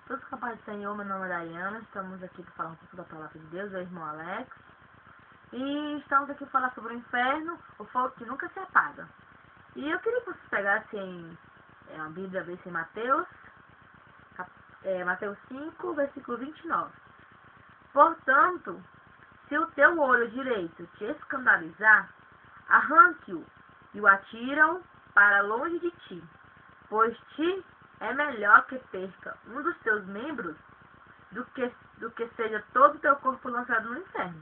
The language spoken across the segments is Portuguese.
Todos com a paz do Senhor, meu nome é Dayana, estamos aqui para falar um pouco da palavra de Deus, eu e o irmão Alex. E estamos aqui para falar sobre o inferno, o fogo que nunca se apaga. E eu queria que vocês pegassem a Bíblia, abrissem Mateus 5, versículo 29. Portanto, se o teu olho direito te escandalizar, arranque-o e o atira-o para longe de ti, pois te é melhor que perca um dos teus membros do que seja todo o teu corpo lançado no inferno.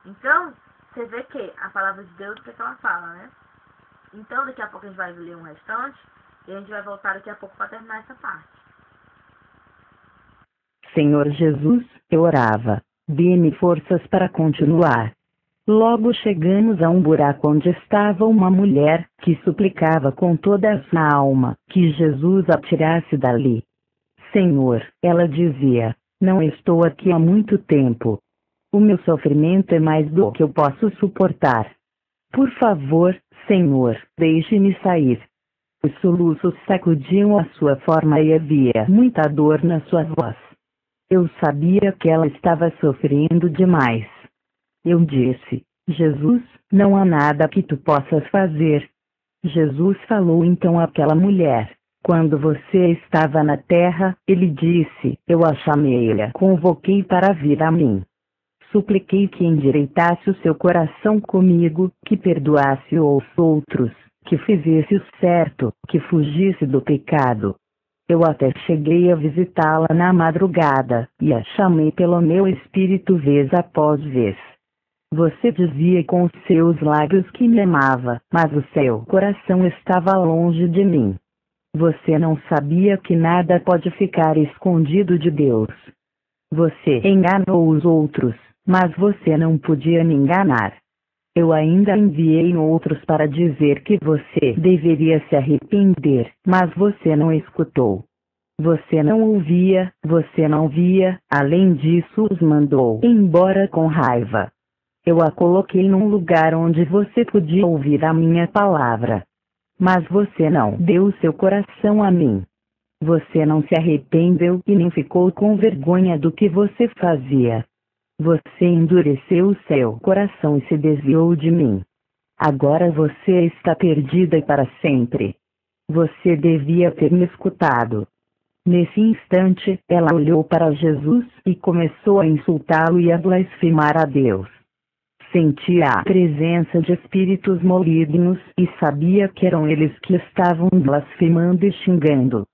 Então, você vê que a palavra de Deus, o que ela fala, né? Então, daqui a pouco a gente vai ler um restante e a gente vai voltar daqui a pouco para terminar essa parte. Senhor Jesus, eu orava, dê-me forças para continuar. Logo chegamos a um buraco onde estava uma mulher, que suplicava com toda a sua alma, que Jesus a tirasse dali. Senhor, ela dizia, não estou aqui há muito tempo. O meu sofrimento é mais do que eu posso suportar. Por favor, Senhor, deixe-me sair. Os soluços sacudiam a sua forma e havia muita dor na sua voz. Eu sabia que ela estava sofrendo demais. Eu disse, Jesus, não há nada que tu possas fazer. Jesus falou então àquela mulher, quando você estava na terra, ele disse, eu a chamei e a convoquei para vir a mim. Supliquei que endireitasse o seu coração comigo, que perdoasse os outros, que fizesse o certo, que fugisse do pecado. Eu até cheguei a visitá-la na madrugada, e a chamei pelo meu espírito vez após vez. Você dizia com os seus lábios que me amava, mas o seu coração estava longe de mim. Você não sabia que nada pode ficar escondido de Deus. Você enganou os outros, mas você não podia me enganar. Eu ainda enviei outros para dizer que você deveria se arrepender, mas você não escutou. Você não ouvia, você não via, além disso os mandou embora com raiva. Eu a coloquei num lugar onde você podia ouvir a minha palavra. Mas você não deu seu coração a mim. Você não se arrependeu e nem ficou com vergonha do que você fazia. Você endureceu o seu coração e se desviou de mim. Agora você está perdida para sempre. Você devia ter me escutado. Nesse instante, ela olhou para Jesus e começou a insultá-lo e a blasfemar a Deus. Sentia a presença de espíritos malignos e sabia que eram eles que estavam blasfemando e xingando.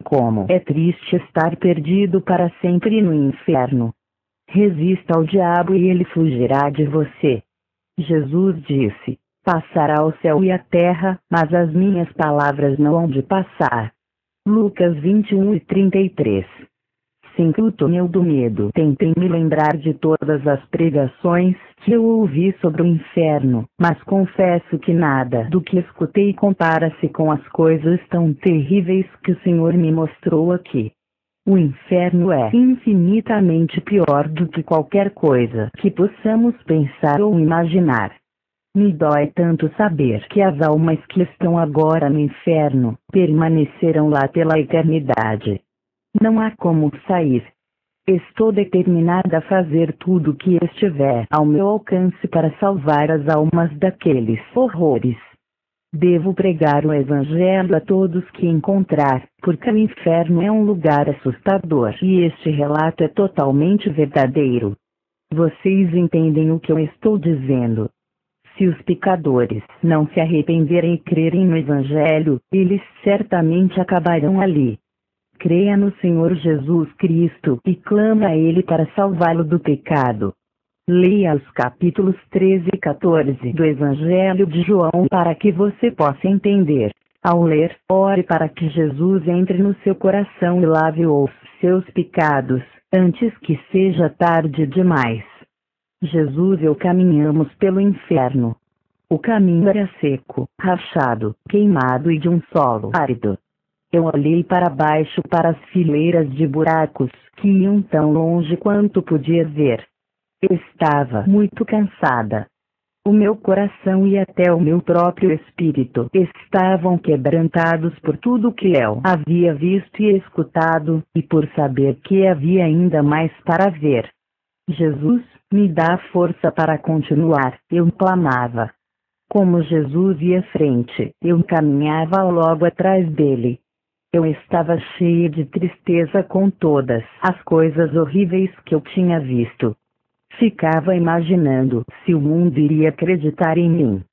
Como é triste estar perdido para sempre no inferno. Resista ao diabo e ele fugirá de você. Jesus disse, passará o céu e a terra, mas as minhas palavras não hão de passar. Lucas 21:33. Sinto o túnel do medo. Tentei me lembrar de todas as pregações que eu ouvi sobre o inferno, mas confesso que nada do que escutei compara-se com as coisas tão terríveis que o Senhor me mostrou aqui. O inferno é infinitamente pior do que qualquer coisa que possamos pensar ou imaginar. Me dói tanto saber que as almas que estão agora no inferno permanecerão lá pela eternidade. Não há como sair. Estou determinada a fazer tudo o que estiver ao meu alcance para salvar as almas daqueles horrores. Devo pregar o Evangelho a todos que encontrar, porque o inferno é um lugar assustador e este relato é totalmente verdadeiro. Vocês entendem o que eu estou dizendo? Se os pecadores não se arrependerem e crerem no Evangelho, eles certamente acabarão ali. Creia no Senhor Jesus Cristo e clama a Ele para salvá-lo do pecado. Leia os capítulos 13 e 14 do Evangelho de João para que você possa entender. Ao ler, ore para que Jesus entre no seu coração e lave os seus pecados, antes que seja tarde demais. Jesus e eu caminhamos pelo inferno. O caminho era seco, rachado, queimado e de um solo árido. Eu olhei para baixo para as fileiras de buracos, que iam tão longe quanto podia ver. Eu estava muito cansada. O meu coração e até o meu próprio espírito estavam quebrantados por tudo que eu havia visto e escutado, e por saber que havia ainda mais para ver. Jesus, me dá força para continuar, eu clamava. Como Jesus ia à frente, eu caminhava logo atrás dele. Eu estava cheia de tristeza com todas as coisas horríveis que eu tinha visto. Ficava imaginando se o mundo iria acreditar em mim.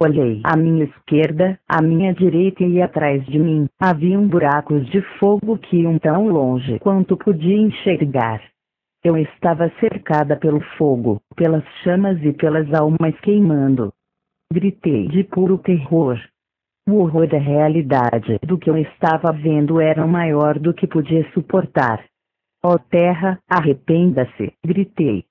Olhei à minha esquerda, à minha direita e atrás de mim. Haviam buracos de fogo que iam tão longe quanto podia enxergar. Eu estava cercada pelo fogo, pelas chamas e pelas almas queimando. Gritei de puro terror. O horror da realidade do que eu estava vendo era maior do que podia suportar. Ó terra, arrependa-se, gritei.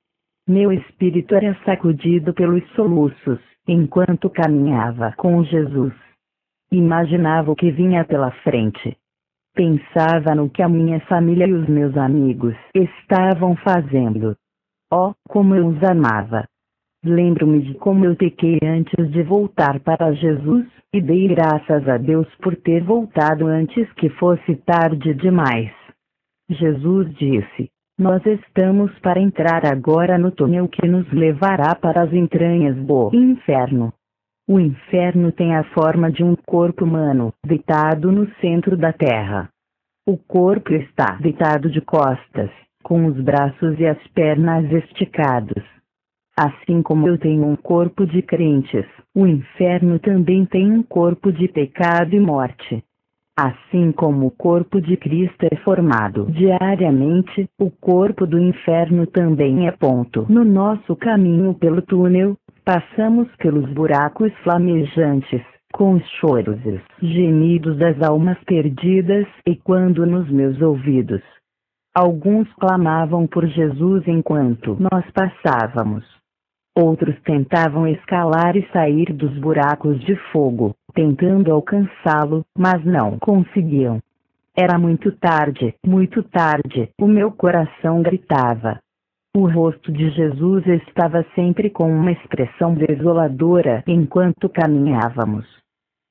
Meu espírito era sacudido pelos soluços, enquanto caminhava com Jesus. Imaginava o que vinha pela frente. Pensava no que a minha família e os meus amigos estavam fazendo. Oh, como eu os amava! Lembro-me de como eu pequei antes de voltar para Jesus, e dei graças a Deus por ter voltado antes que fosse tarde demais. Jesus disse: nós estamos para entrar agora no túnel que nos levará para as entranhas do inferno. O inferno tem a forma de um corpo humano, deitado no centro da terra. O corpo está deitado de costas, com os braços e as pernas esticados. Assim como eu tenho um corpo de crentes, o inferno também tem um corpo de pecado e morte. Assim como o corpo de Cristo é formado diariamente, o corpo do inferno também é ponto. No nosso caminho pelo túnel, passamos pelos buracos flamejantes, com os choros e gemidos das almas perdidas, e quando nos meus ouvidos alguns clamavam por Jesus enquanto nós passávamos. Outros tentavam escalar e sair dos buracos de fogo, tentando alcançá-lo, mas não conseguiam. Era muito tarde, o meu coração gritava. O rosto de Jesus estava sempre com uma expressão desoladora enquanto caminhávamos.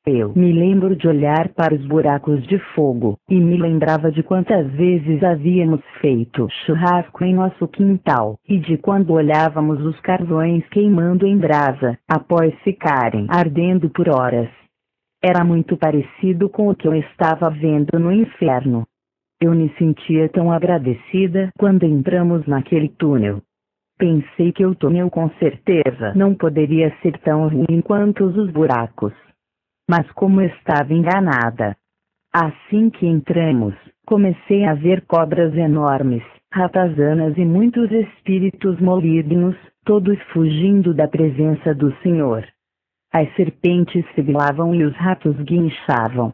Eu me lembro de olhar para os buracos de fogo, e me lembrava de quantas vezes havíamos feito churrasco em nosso quintal, e de quando olhávamos os carvões queimando em brasa, após ficarem ardendo por horas. Era muito parecido com o que eu estava vendo no inferno. Eu me sentia tão agradecida quando entramos naquele túnel. Pensei que o túnel com certeza não poderia ser tão ruim quanto os buracos. Mas como estava enganada. Assim que entramos, comecei a ver cobras enormes, ratazanas e muitos espíritos malignos, todos fugindo da presença do Senhor. As serpentes sibilavam e os ratos guinchavam.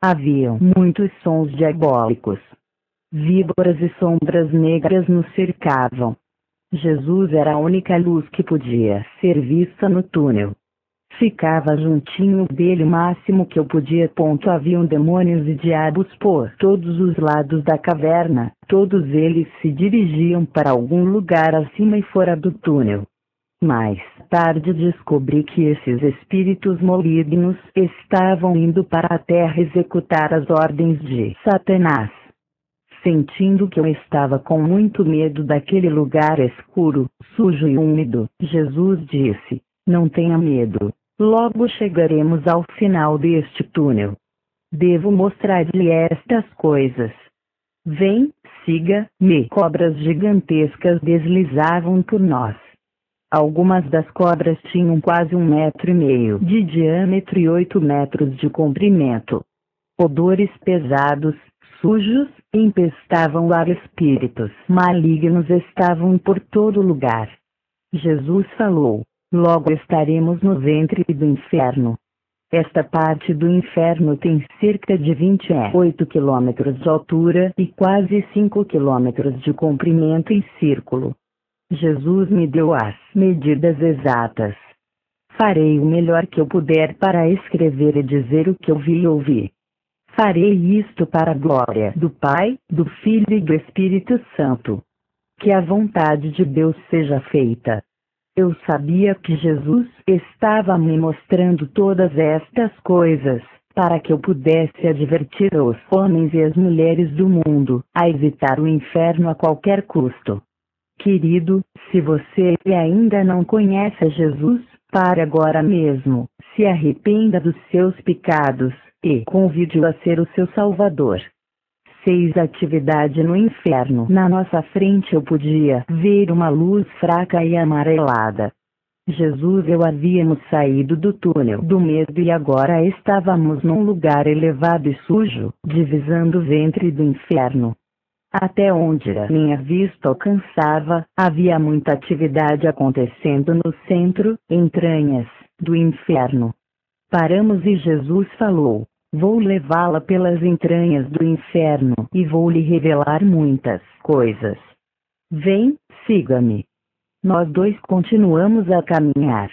Haviam muitos sons diabólicos. Víboras e sombras negras nos cercavam. Jesus era a única luz que podia ser vista no túnel. Ficava juntinho dele o máximo que eu podia. Haviam demônios e diabos por todos os lados da caverna, todos eles se dirigiam para algum lugar acima e fora do túnel. Mais tarde descobri que esses espíritos malignos estavam indo para a terra executar as ordens de Satanás. Sentindo que eu estava com muito medo daquele lugar escuro, sujo e úmido, Jesus disse: não tenha medo. Logo chegaremos ao final deste túnel. Devo mostrar-lhe estas coisas. Vem, siga-me. Cobras gigantescas deslizavam por nós. Algumas das cobras tinham quase 1,5 metro de diâmetro e 8 metros de comprimento. Odores pesados, sujos, empestavam o ar. Espíritos malignos estavam por todo lugar. Jesus falou: logo estaremos no ventre do inferno. Esta parte do inferno tem cerca de 28 quilômetros de altura e quase 5 quilômetros de comprimento em círculo. Jesus me deu as medidas exatas. Farei o melhor que eu puder para escrever e dizer o que eu vi e ouvi. Farei isto para a glória do Pai, do Filho e do Espírito Santo. Que a vontade de Deus seja feita. Eu sabia que Jesus estava me mostrando todas estas coisas, para que eu pudesse advertir os homens e as mulheres do mundo a evitar o inferno a qualquer custo. Querido, se você ainda não conhece Jesus, pare agora mesmo, se arrependa dos seus pecados, e convide-o a ser o seu Salvador. 6. Atividade no inferno. Na nossa frente eu podia ver uma luz fraca e amarelada. Jesus e eu havíamos saído do túnel do medo e agora estávamos num lugar elevado e sujo, divisando o ventre do inferno. Até onde a minha vista alcançava, havia muita atividade acontecendo no centro, entranhas, do inferno. Paramos e Jesus falou: vou levá-la pelas entranhas do inferno e vou lhe revelar muitas coisas. Vem, siga-me. Nós dois continuamos a caminhar.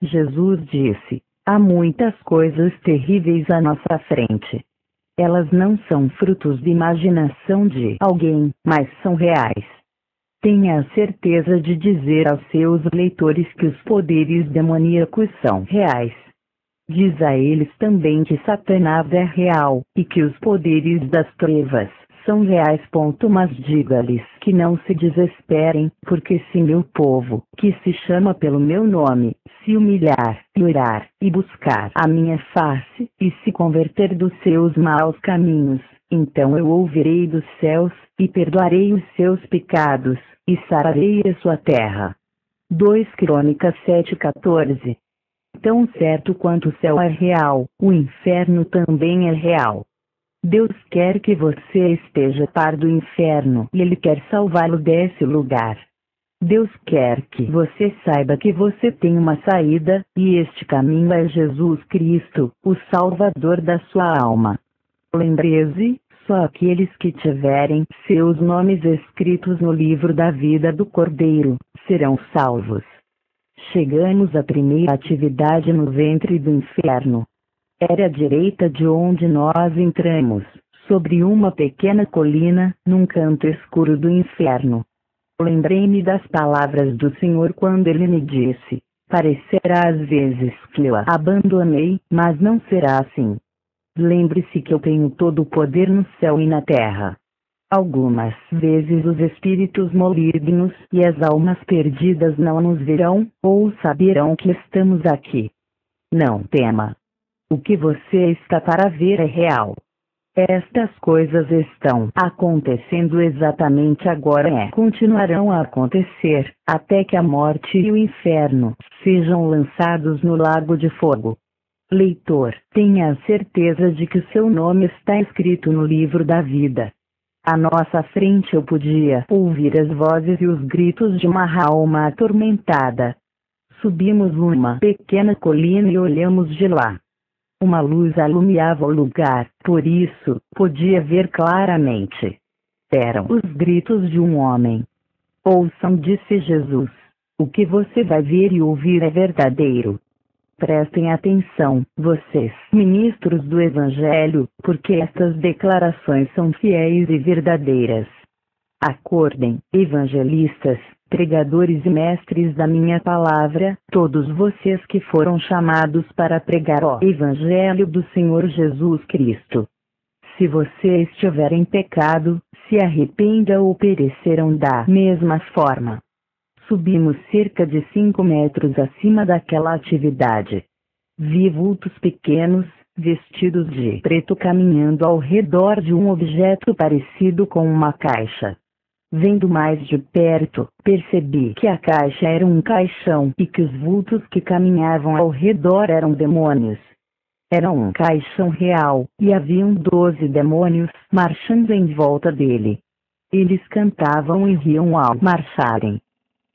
Jesus disse: há muitas coisas terríveis à nossa frente. Elas não são frutos de imaginação de alguém, mas são reais. Tenha a certeza de dizer aos seus leitores que os poderes demoníacos são reais. Diz a eles também que Satanás é real, e que os poderes das trevas são reais. Mas diga-lhes que não se desesperem, porque se meu povo, que se chama pelo meu nome, se humilhar, e orar, e buscar a minha face, e se converter dos seus maus caminhos, então eu ouvirei dos céus, e perdoarei os seus pecados, e sararei a sua terra. 2 Crônicas 7:14. Tão certo quanto o céu é real, o inferno também é real. Deus quer que você esteja a par do inferno e Ele quer salvá-lo desse lugar. Deus quer que você saiba que você tem uma saída, e este caminho é Jesus Cristo, o Salvador da sua alma. Lembre-se, só aqueles que tiverem seus nomes escritos no livro da vida do Cordeiro serão salvos. Chegamos à primeira atividade no ventre do inferno. Era à direita de onde nós entramos, sobre uma pequena colina, num canto escuro do inferno. Lembrei-me das palavras do Senhor quando Ele me disse: parecerá às vezes que eu a abandonei, mas não será assim. Lembre-se que eu tenho todo o poder no céu e na terra. Algumas vezes os espíritos malignos e as almas perdidas não nos verão, ou saberão que estamos aqui. Não tema. O que você está para ver é real. Estas coisas estão acontecendo exatamente agora e continuarão a acontecer, até que a morte e o inferno sejam lançados no lago de fogo. Leitor, tenha a certeza de que o seu nome está escrito no livro da vida. À nossa frente eu podia ouvir as vozes e os gritos de uma alma atormentada. Subimos uma pequena colina e olhamos de lá. Uma luz alumiava o lugar, por isso, podia ver claramente. Eram os gritos de um homem. Ouçam, disse Jesus. O que você vai ver e ouvir é verdadeiro. Prestem atenção, vocês, ministros do Evangelho, porque estas declarações são fiéis e verdadeiras. Acordem, evangelistas, pregadores e mestres da minha palavra, todos vocês que foram chamados para pregar o Evangelho do Senhor Jesus Cristo. Se você estiver em pecado, se arrependa ou perecerão da mesma forma. Subimos cerca de 5 metros acima daquela atividade. Vi vultos pequenos, vestidos de preto caminhando ao redor de um objeto parecido com uma caixa. Vendo mais de perto, percebi que a caixa era um caixão e que os vultos que caminhavam ao redor eram demônios. Era um caixão real, e haviam 12 demônios marchando em volta dele. Eles cantavam e riam ao marcharem.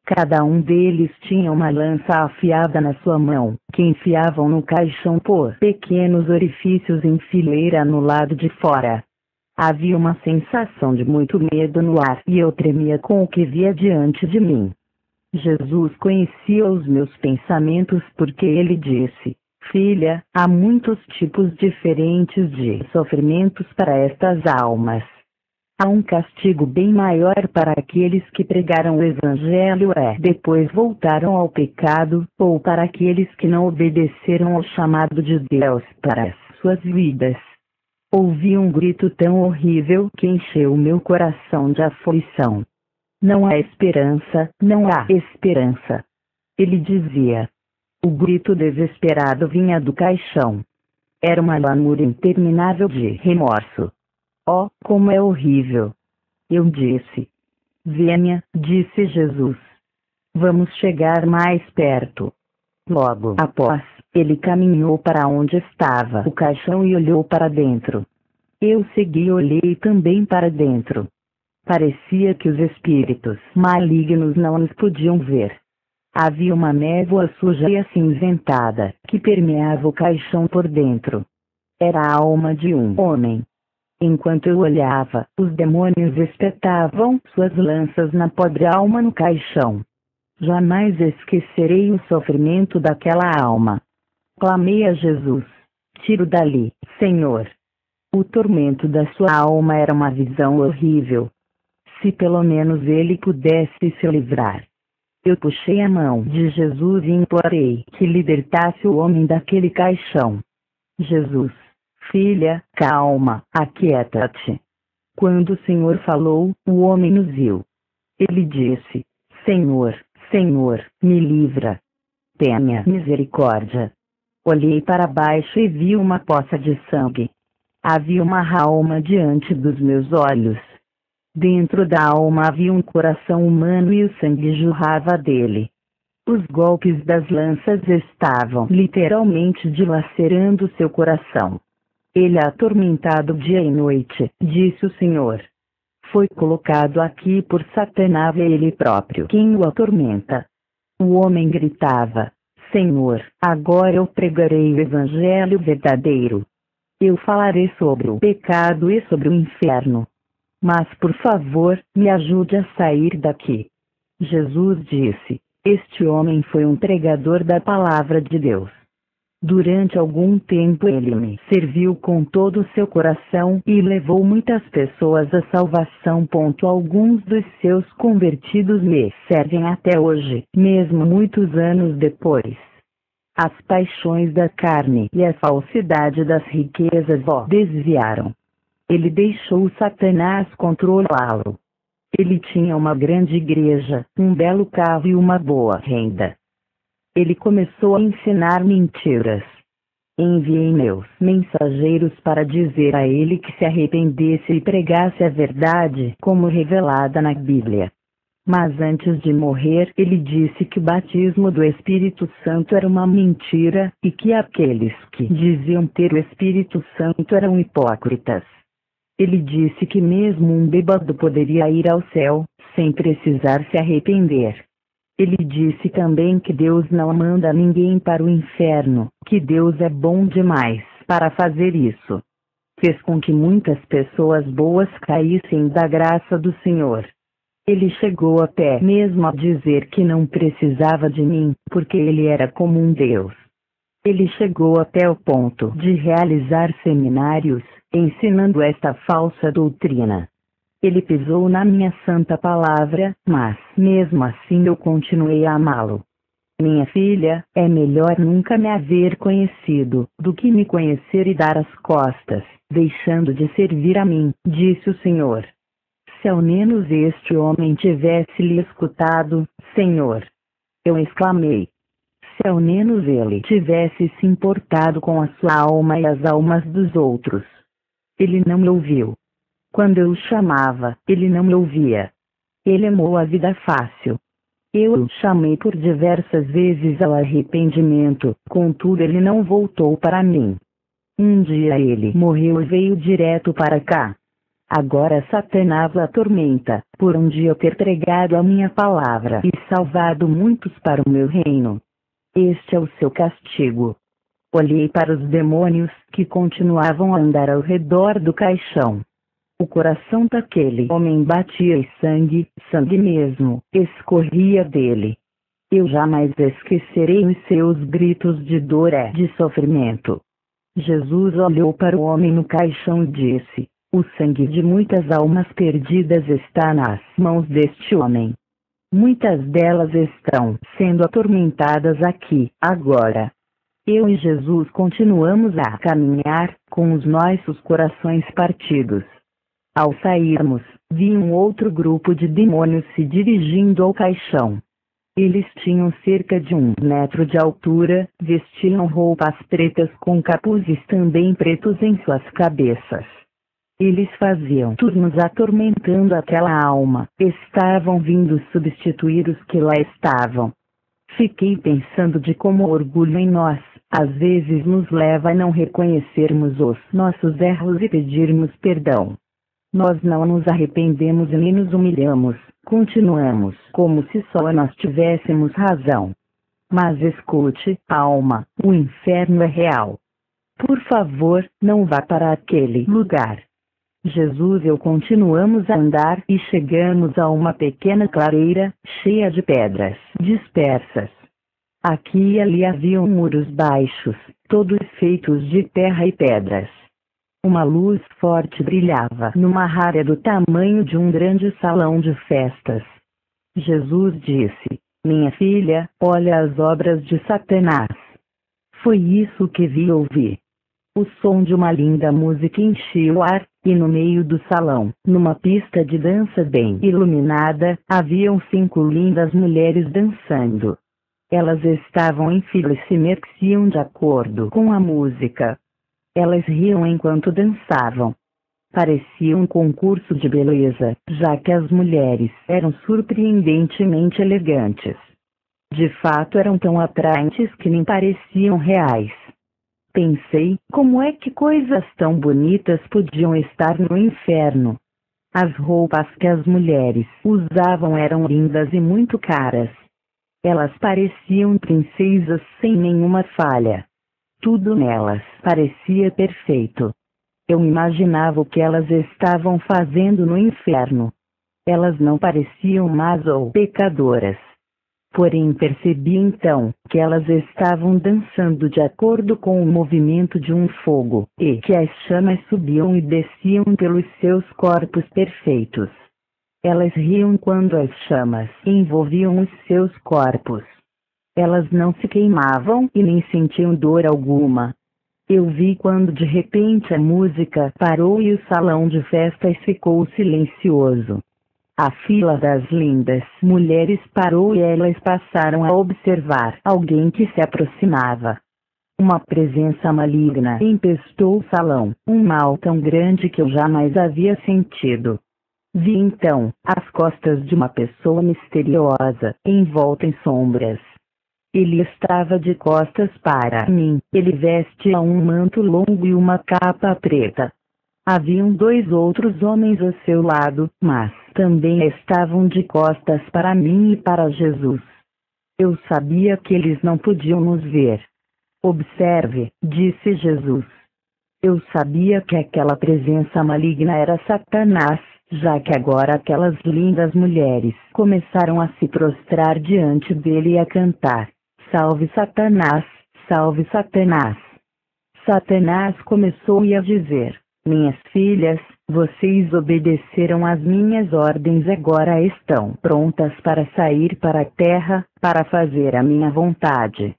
Cada um deles tinha uma lança afiada na sua mão, que enfiavam no caixão por pequenos orifícios em fileira no lado de fora. Havia uma sensação de muito medo no ar e eu tremia com o que via diante de mim. Jesus conhecia os meus pensamentos porque ele disse: filha, há muitos tipos diferentes de sofrimentos para estas almas. Há um castigo bem maior para aqueles que pregaram o Evangelho depois voltaram ao pecado, ou para aqueles que não obedeceram ao chamado de Deus para as suas vidas. Ouvi um grito tão horrível que encheu o meu coração de aflição. Não há esperança, não há esperança. Ele dizia. O grito desesperado vinha do caixão. Era uma lamúria interminável de remorso. Oh, como é horrível! Eu disse. Venha, disse Jesus. Vamos chegar mais perto. Logo após, ele caminhou para onde estava o caixão e olhou para dentro. Eu segui e olhei também para dentro. Parecia que os espíritos malignos não nos podiam ver. Havia uma névoa suja e acinzentada que permeava o caixão por dentro. Era a alma de um homem. Enquanto eu olhava, os demônios espetavam suas lanças na pobre alma no caixão. Jamais esquecerei o sofrimento daquela alma. Clamei a Jesus. Tiro dali, Senhor. O tormento da sua alma era uma visão horrível. Se pelo menos ele pudesse se livrar. Eu puxei a mão de Jesus e implorei que libertasse o homem daquele caixão. Jesus. Filha, calma, aquieta-te. Quando o Senhor falou, o homem nos viu. Ele disse, Senhor, Senhor, me livra. Tenha misericórdia. Olhei para baixo e vi uma poça de sangue. Havia uma alma diante dos meus olhos. Dentro da alma havia um coração humano e o sangue jorrava dele. Os golpes das lanças estavam literalmente dilacerando seu coração. Ele é atormentado dia e noite, disse o Senhor. Foi colocado aqui por Satanás, ele próprio quem o atormenta. O homem gritava, Senhor, agora eu pregarei o Evangelho verdadeiro. Eu falarei sobre o pecado e sobre o inferno. Mas por favor, me ajude a sair daqui. Jesus disse, este homem foi um pregador da palavra de Deus. Durante algum tempo ele me serviu com todo o seu coração e levou muitas pessoas à salvação. Alguns dos seus convertidos me servem até hoje, mesmo muitos anos depois. As paixões da carne e a falsidade das riquezas o desviaram. Ele deixou Satanás controlá-lo. Ele tinha uma grande igreja, um belo carro e uma boa renda. Ele começou a ensinar mentiras. Enviei meus mensageiros para dizer a ele que se arrependesse e pregasse a verdade como revelada na Bíblia. Mas antes de morrer, ele disse que o batismo do Espírito Santo era uma mentira e que aqueles que diziam ter o Espírito Santo eram hipócritas. Ele disse que mesmo um bêbado poderia ir ao céu, sem precisar se arrepender. Ele disse também que Deus não manda ninguém para o inferno, que Deus é bom demais para fazer isso. Fez com que muitas pessoas boas caíssem da graça do Senhor. Ele chegou até mesmo a dizer que não precisava de mim, porque ele era como um Deus. Ele chegou até o ponto de realizar seminários, ensinando esta falsa doutrina. Ele pisou na minha santa palavra, mas, mesmo assim eu continuei a amá-lo. Minha filha, é melhor nunca me haver conhecido, do que me conhecer e dar as costas, deixando de servir a mim, disse o Senhor. Se ao menos este homem tivesse lhe escutado, Senhor! Eu exclamei. Se ao menos ele tivesse se importado com a sua alma e as almas dos outros. Ele não me ouviu. Quando eu o chamava, ele não me ouvia. Ele amou a vida fácil. Eu o chamei por diversas vezes ao arrependimento, contudo ele não voltou para mim. Um dia ele morreu e veio direto para cá. Agora Satanás o atormenta, por um dia eu ter pregado a minha palavra e salvado muitos para o meu reino. Este é o seu castigo. Olhei para os demônios, que continuavam a andar ao redor do caixão. O coração daquele homem batia e sangue mesmo, escorria dele. Eu jamais esquecerei os seus gritos de dor e de sofrimento. Jesus olhou para o homem no caixão e disse, O sangue de muitas almas perdidas está nas mãos deste homem. Muitas delas estão sendo atormentadas aqui, agora. Eu e Jesus continuamos a caminhar, com os nossos corações partidos. Ao sairmos, vi um outro grupo de demônios se dirigindo ao caixão. Eles tinham cerca de 1 metro de altura, vestiam roupas pretas com capuzes também pretos em suas cabeças. Eles faziam turnos atormentando aquela alma, estavam vindo substituir os que lá estavam. Fiquei pensando de como o orgulho em nós, às vezes nos leva a não reconhecermos os nossos erros e pedirmos perdão. Nós não nos arrependemos e nem nos humilhamos, continuamos como se só nós tivéssemos razão. Mas escute, alma, o inferno é real. Por favor, não vá para aquele lugar. Jesus e eu continuamos a andar e chegamos a uma pequena clareira, cheia de pedras dispersas. Aqui e ali haviam muros baixos, todos feitos de terra e pedras. Uma luz forte brilhava numa área do tamanho de um grande salão de festas. Jesus disse: minha filha, olha as obras de Satanás. Foi isso que vi e ouvi. O som de uma linda música enchia o ar, e no meio do salão, numa pista de dança bem iluminada, haviam 5 lindas mulheres dançando. Elas estavam em fila e se mexiam de acordo com a música. Elas riam enquanto dançavam. Parecia um concurso de beleza, já que as mulheres eram surpreendentemente elegantes. De fato eram tão atraentes que nem pareciam reais. Pensei, como é que coisas tão bonitas podiam estar no inferno? As roupas que as mulheres usavam eram lindas e muito caras. Elas pareciam princesas sem nenhuma falha. Tudo nelas parecia perfeito. Eu imaginava o que elas estavam fazendo no inferno. Elas não pareciam más ou pecadoras. Porém percebi então que elas estavam dançando de acordo com o movimento de um fogo, e que as chamas subiam e desciam pelos seus corpos perfeitos. Elas riam quando as chamas envolviam os seus corpos. Elas não se queimavam e nem sentiam dor alguma. Eu vi quando de repente a música parou e o salão de festas ficou silencioso. A fila das lindas mulheres parou e elas passaram a observar alguém que se aproximava. Uma presença maligna empestou o salão, um mal tão grande que eu jamais havia sentido. Vi então as costas de uma pessoa misteriosa, envolta em sombras. Ele estava de costas para mim, ele vestia um manto longo e uma capa preta. Haviam 2 outros homens ao seu lado, mas também estavam de costas para mim e para Jesus. Eu sabia que eles não podiam nos ver. Observe, disse Jesus. Eu sabia que aquela presença maligna era Satanás, já que agora aquelas lindas mulheres começaram a se prostrar diante dele e a cantar: Salve Satanás, salve Satanás. Satanás começou a dizer: minhas filhas, vocês obedeceram às minhas ordens e agora estão prontas para sair para a terra, para fazer a minha vontade.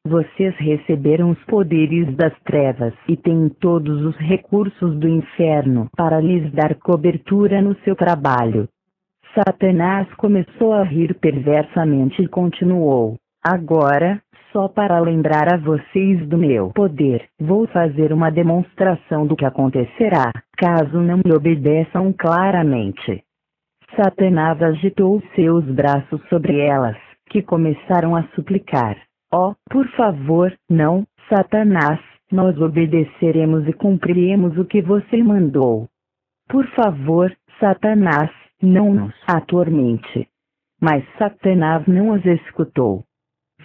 Vocês receberam os poderes das trevas e têm todos os recursos do inferno para lhes dar cobertura no seu trabalho. Satanás começou a rir perversamente e continuou: agora, só para lembrar a vocês do meu poder, vou fazer uma demonstração do que acontecerá, caso não me obedeçam claramente. Satanás agitou seus braços sobre elas, que começaram a suplicar: oh, por favor, não, Satanás, nós obedeceremos e cumpriremos o que você mandou. Por favor, Satanás, não nos atormente. Mas Satanás não as escutou.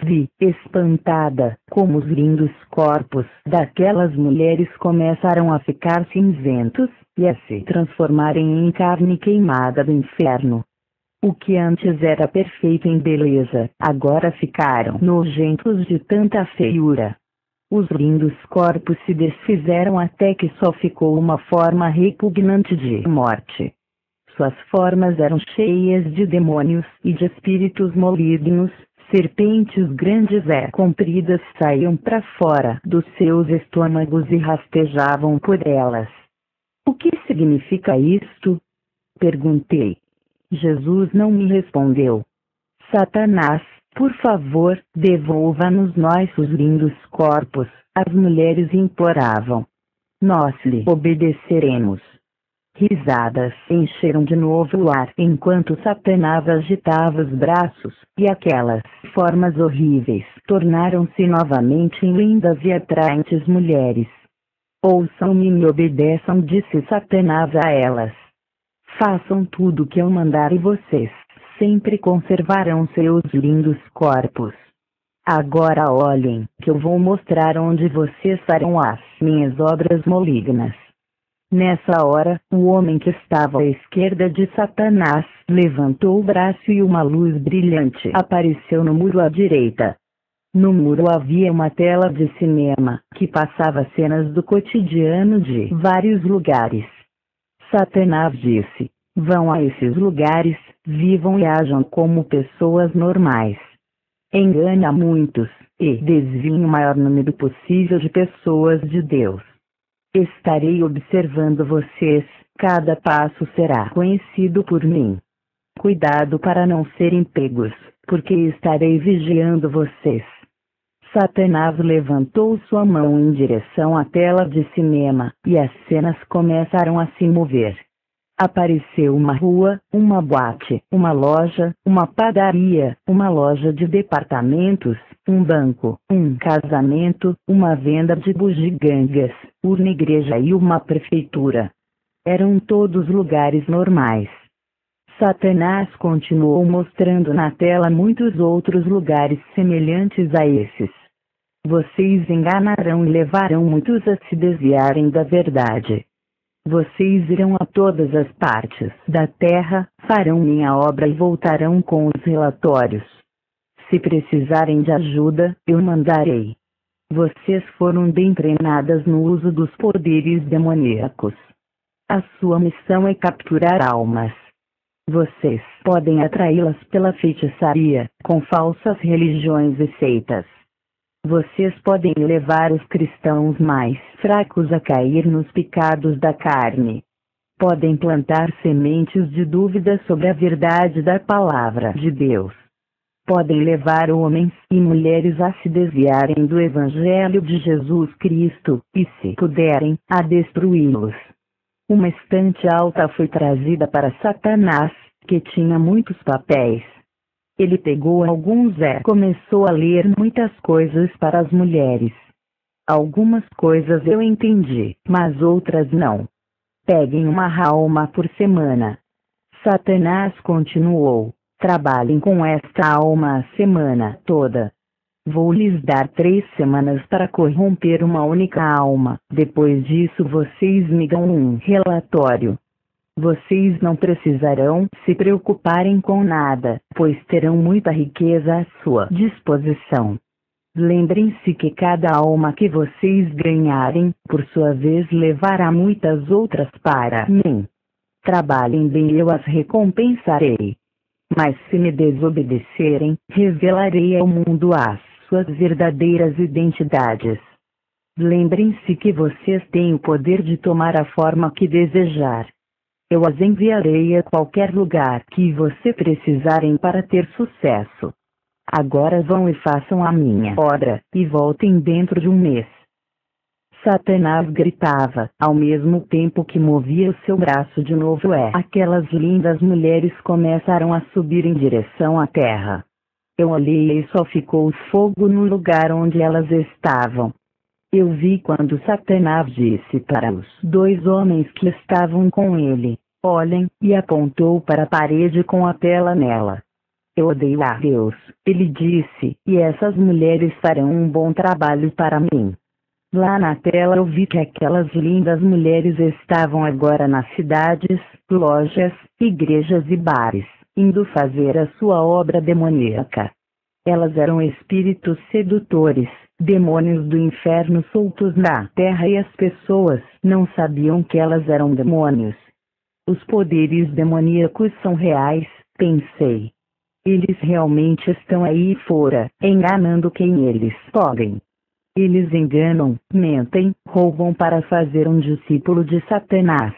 Vi, espantada, como os lindos corpos daquelas mulheres começaram a ficar cinzentos, e a se transformarem em carne queimada do inferno. O que antes era perfeito em beleza, agora ficaram nojentos de tanta feiura. Os lindos corpos se desfizeram até que só ficou uma forma repugnante de morte. Suas formas eram cheias de demônios e de espíritos malignos. Serpentes grandes e compridas saíam para fora dos seus estômagos e rastejavam por elas. O que significa isto? Perguntei. Jesus não me respondeu. Satanás, por favor, devolva-nos nossos lindos corpos, as mulheres imploravam. Nós lhe obedeceremos. Risadas encheram de novo o ar enquanto Satanás agitava os braços, e aquelas formas horríveis tornaram-se novamente em lindas e atraentes mulheres. Ouçam-me e me obedeçam, disse Satanás a elas. Façam tudo o que eu mandar e vocês sempre conservarão seus lindos corpos. Agora olhem, que eu vou mostrar onde vocês farão as minhas obras malignas. Nessa hora, o homem que estava à esquerda de Satanás levantou o braço e uma luz brilhante apareceu no muro à direita. No muro havia uma tela de cinema, que passava cenas do cotidiano de vários lugares. Satanás disse: vão a esses lugares, vivam e ajam como pessoas normais. Engane a muitos, e desviem o maior número possível de pessoas de Deus. Estarei observando vocês, cada passo será conhecido por mim. Cuidado para não serem pegos, porque estarei vigiando vocês. Satanás levantou sua mão em direção à tela de cinema, e as cenas começaram a se mover. Apareceu uma rua, uma boate, uma loja, uma padaria, uma loja de departamentos, um banco, um casamento, uma venda de bugigangas, uma igreja e uma prefeitura. Eram todos lugares normais. Satanás continuou mostrando na tela muitos outros lugares semelhantes a esses. Vocês enganarão e levarão muitos a se desviarem da verdade. Vocês irão a todas as partes da terra, farão minha obra e voltarão com os relatórios. Se precisarem de ajuda, eu mandarei. Vocês foram bem treinadas no uso dos poderes demoníacos. A sua missão é capturar almas. Vocês podem atraí-las pela feitiçaria, com falsas religiões e seitas. Vocês podem levar os cristãos mais fracos a cair nos pecados da carne. Podem plantar sementes de dúvida sobre a verdade da palavra de Deus. Podem levar homens e mulheres a se desviarem do Evangelho de Jesus Cristo, e se puderem, a destruí-los. Uma estante alta foi trazida para Satanás, que tinha muitos papéis. Ele pegou alguns e começou a ler muitas coisas para as mulheres. Algumas coisas eu entendi, mas outras não. Peguem uma alma por semana. Satanás continuou: trabalhem com esta alma a semana toda. Vou lhes dar 3 semanas para corromper uma única alma. Depois disso vocês me dão um relatório. Vocês não precisarão se preocuparem com nada, pois terão muita riqueza à sua disposição. Lembrem-se que cada alma que vocês ganharem, por sua vez levará muitas outras para mim. Trabalhem bem e eu as recompensarei. Mas se me desobedecerem, revelarei ao mundo as suas verdadeiras identidades. Lembrem-se que vocês têm o poder de tomar a forma que desejar. Eu as enviarei a qualquer lugar que você precisarem para ter sucesso. Agora vão e façam a minha obra, e voltem dentro de um mês. Satanás gritava, ao mesmo tempo que movia o seu braço de novo e aquelas lindas mulheres começaram a subir em direção à terra. Eu olhei e só ficou fogo no lugar onde elas estavam. Eu vi quando Satanás disse para os 2 homens que estavam com ele: olhem, e apontou para a parede com a tela nela. Eu odeio a Deus, ele disse, e essas mulheres farão um bom trabalho para mim. Lá na tela eu vi que aquelas lindas mulheres estavam agora nas cidades, lojas, igrejas e bares, indo fazer a sua obra demoníaca. Elas eram espíritos sedutores, demônios do inferno soltos na terra, e as pessoas não sabiam que elas eram demônios. Os poderes demoníacos são reais, pensei. Eles realmente estão aí fora, enganando quem eles podem. Eles enganam, mentem, roubam para fazer um discípulo de Satanás.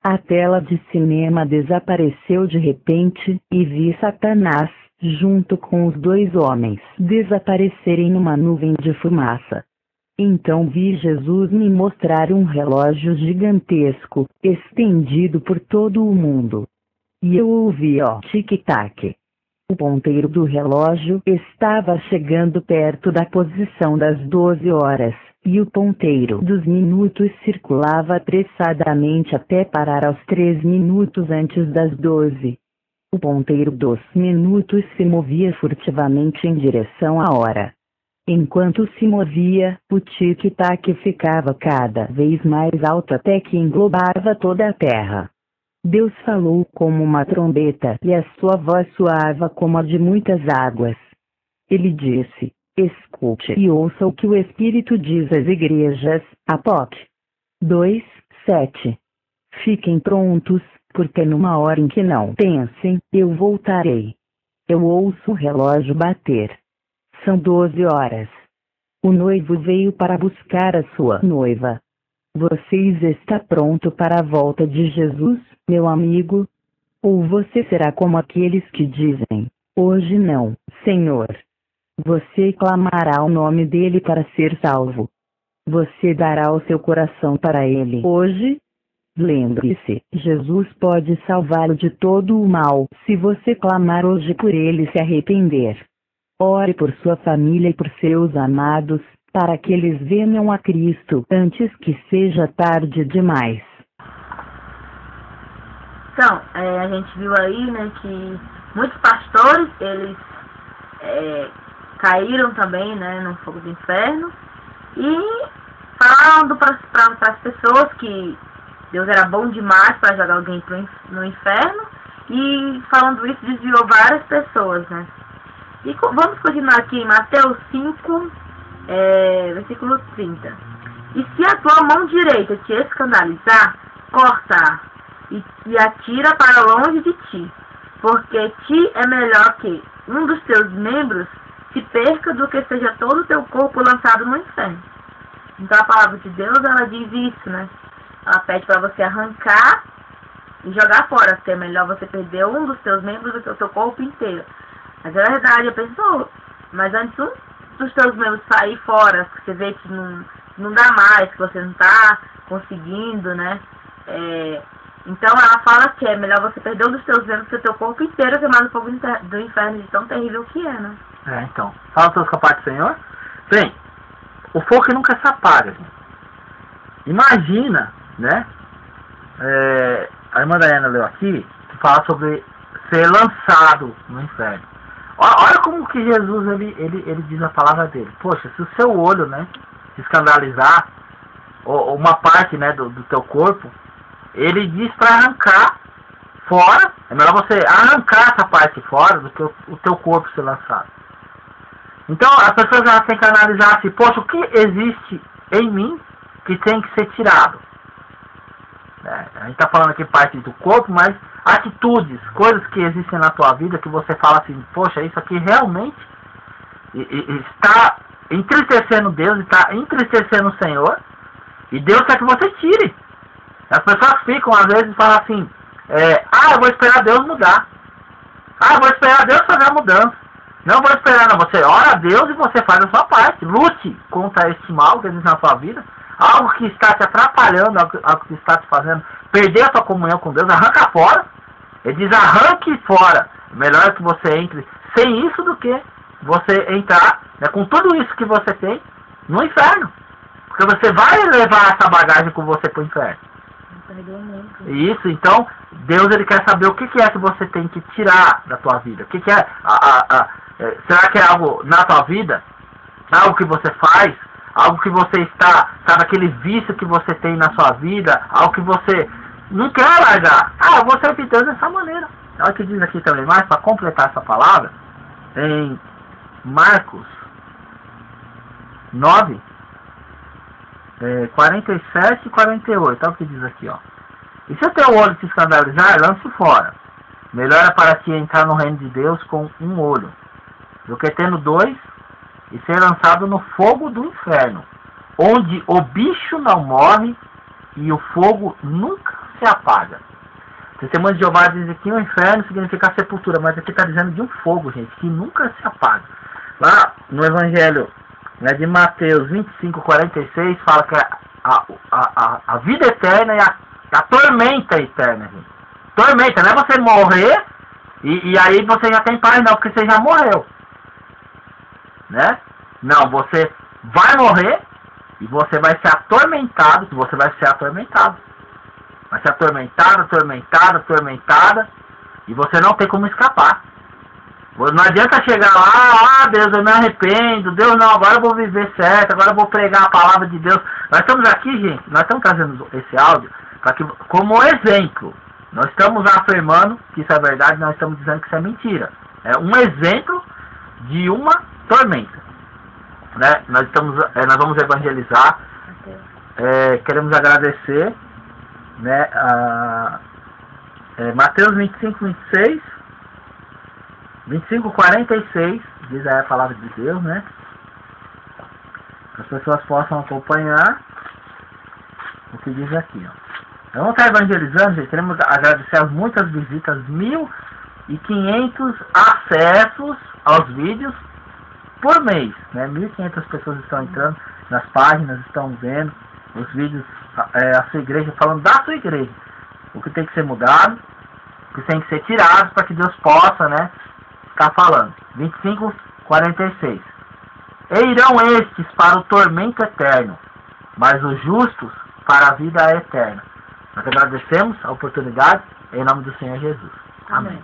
A tela de cinema desapareceu de repente, e vi Satanás, junto com os dois homens, desaparecerem numa nuvem de fumaça. Então vi Jesus me mostrar um relógio gigantesco, estendido por todo o mundo. E eu ouvi ó tic-tac. O ponteiro do relógio estava chegando perto da posição das 12 horas, e o ponteiro dos minutos circulava apressadamente até parar aos 3 minutos antes das 12. O ponteiro dos minutos se movia furtivamente em direção à hora. Enquanto se movia, o tic-tac ficava cada vez mais alto até que englobava toda a terra. Deus falou como uma trombeta, e a sua voz soava como a de muitas águas. Ele disse: escute e ouça o que o Espírito diz às igrejas. Apop 2:7. Fiquem prontos, porque numa hora em que não pensem, eu voltarei. Eu ouço o relógio bater. São 12 horas. O noivo veio para buscar a sua noiva. Você está pronto para a volta de Jesus, meu amigo? Ou você será como aqueles que dizem: hoje não, Senhor? Você clamará o nome dele para ser salvo. Você dará o seu coração para ele hoje? Lembre-se, Jesus pode salvá-lo de todo o mal, se você clamar hoje por ele e se arrepender. Ore por sua família e por seus amados, para que eles venham a Cristo antes que seja tarde demais. Então, a gente viu aí, né, que muitos pastores, eles caíram também, né, no fogo do inferno, e falando para as pessoas que Deus era bom demais para jogar alguém no inferno, e falando isso desviou várias pessoas, né. E vamos continuar aqui em Mateus 5, versículo 30. E se a tua mão direita te escandalizar, corta-a e atira para longe de ti, porque ti é melhor que um dos teus membros se perca do que seja todo o teu corpo lançado no inferno. Então a palavra de Deus, ela diz isso, né? Ela pede para você arrancar e jogar fora, porque é melhor você perder um dos teus membros do que o teu corpo inteiro. Mas é verdade, eu penso, mas antes um dos teus membros sair fora, que você vê que não dá mais, que você não está conseguindo, né? Então ela fala que é melhor você perder um dos teus membros que o teu corpo inteiro queimar no fogo do inferno, de tão terrível que é, né? Então, fala todos com a parte do Senhor. Bem, o fogo nunca se apaga, gente. Imagina, né? A irmã Diana leu aqui, que fala sobre ser lançado no inferno. Olha como que Jesus, ele diz a palavra dele. Poxa, se o seu olho, né, se escandalizar, ou uma parte, né, do teu corpo, ele diz para arrancar fora. É melhor você arrancar essa parte fora do que o teu corpo ser lançado. Então, as pessoas elas têm que analisar assim: poxa, o que existe em mim que tem que ser tirado? A gente está falando aqui parte do corpo, mas atitudes, coisas que existem na tua vida que você fala assim: poxa, isso aqui realmente está entristecendo Deus, está entristecendo o Senhor, e Deus quer que você tire. As pessoas ficam às vezes e falam assim: eu vou esperar Deus mudar, eu vou esperar Deus fazer a mudança. Não vou esperar, não. Você ora a Deus e você faz a sua parte. Lute contra este mal que existe na sua vida. Algo que está te atrapalhando, algo que está te fazendo perder a sua comunhão com Deus, arranca fora. Ele diz: arranque fora. Melhor que você entre sem isso do que você entrar, né, com tudo isso que você tem no inferno. Porque você vai levar essa bagagem com você para o inferno. Isso, então Deus ele quer saber o que é que você tem que tirar da tua vida. O que é será que é algo na tua vida? Algo que você faz? Algo que você está, sabe, aquele vício que você tem na sua vida? Algo que você não quer largar? Eu vou servir Deus dessa maneira. Olha o que diz aqui também mais, para completar essa palavra, em Marcos 9, 47 e 48. Olha o que diz aqui, ó. E se o teu olho te escandalizar, lance fora. Melhor é para ti entrar no reino de Deus com um olho, do que tendo dois e ser lançado no fogo do inferno, onde o bicho não morre e o fogo nunca se apaga. Testemunho de Jeová diz que o inferno significa a sepultura, mas aqui está dizendo de um fogo, gente, que nunca se apaga. Lá no Evangelho, né, de Mateus 25, 46, fala que a vida eterna é a tormenta eterna, gente. Tormenta, não é você morrer e aí você já tem paz, não, porque você já morreu. Né? Não, você vai morrer e você vai ser atormentado, Vai ser atormentada, e você não tem como escapar. Não adianta chegar lá, Deus, eu me arrependo, Deus, não, agora eu vou viver certo, agora eu vou pregar a palavra de Deus. Nós estamos aqui, gente, nós estamos trazendo esse áudio para que, como exemplo, nós estamos afirmando que isso é verdade, nós estamos dizendo que isso é mentira. É um exemplo de uma tormenta. Né? Nós vamos evangelizar, queremos agradecer, né, Mateus 25, 26, 25, 46, diz aí a palavra de Deus, né? Que as pessoas possam acompanhar o que diz aqui, ó. Nós vamos estar evangelizando, gente. Queremos agradecer as muitas visitas, 1.500 acessos aos vídeos por mês, né? 1.500 pessoas estão entrando nas páginas, estão vendo os vídeos, a sua igreja, falando da sua igreja, o que tem que ser mudado, o que tem que ser tirado para que Deus possa, né, ficar falando. 25, 46. E irão estes para o tormento eterno, mas os justos para a vida eterna. Nós agradecemos a oportunidade em nome do Senhor Jesus. Amém.